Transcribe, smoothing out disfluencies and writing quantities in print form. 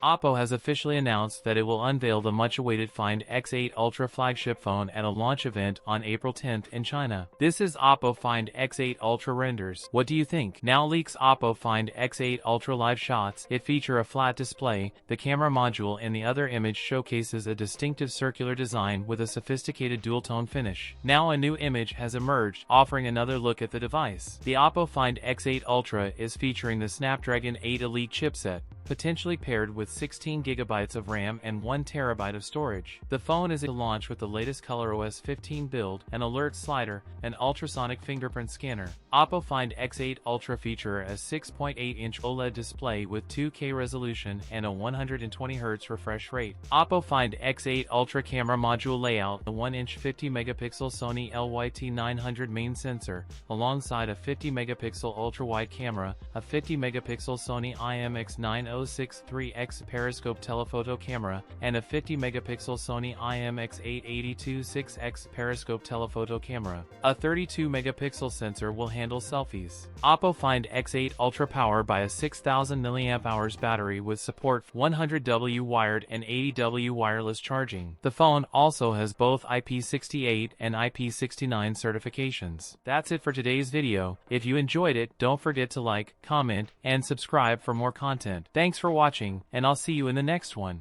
OPPO has officially announced that it will unveil the much-awaited Find X8 Ultra flagship phone at a launch event on April 10th in China. This is OPPO Find X8 Ultra renders. What do you think? Now leaks OPPO Find X8 Ultra live shots. It feature a flat display, the camera module in the other image showcases a distinctive circular design with a sophisticated dual-tone finish. Now a new image has emerged, offering another look at the device. The OPPO Find X8 Ultra is featuring the Snapdragon 8 Elite chipset, potentially paired with 16 GB of RAM and 1 TB of storage. The phone is to launch with the latest ColorOS 15 build, an alert slider, an ultrasonic fingerprint scanner. OPPO Find X8 Ultra feature a 6.8-inch OLED display with 2K resolution and a 120Hz refresh rate. OPPO Find X8 Ultra camera module layout: a 1-inch 50-megapixel Sony LYT900 main sensor, alongside a 50-megapixel ultra-wide camera, a 50-megapixel Sony IMX9063X periscope telephoto camera, and a 50-megapixel Sony IMX8826X periscope telephoto camera. A 32-megapixel sensor will handle selfies. OPPO Find X8 Ultra powered by a 6000 mAh battery with support for 100W wired and 80W wireless charging. The phone also has both IP68 and IP69 certifications. That's it for today's video. If you enjoyed it, don't forget to like, comment, and subscribe for more content. Thanks for watching, and I'll see you in the next one.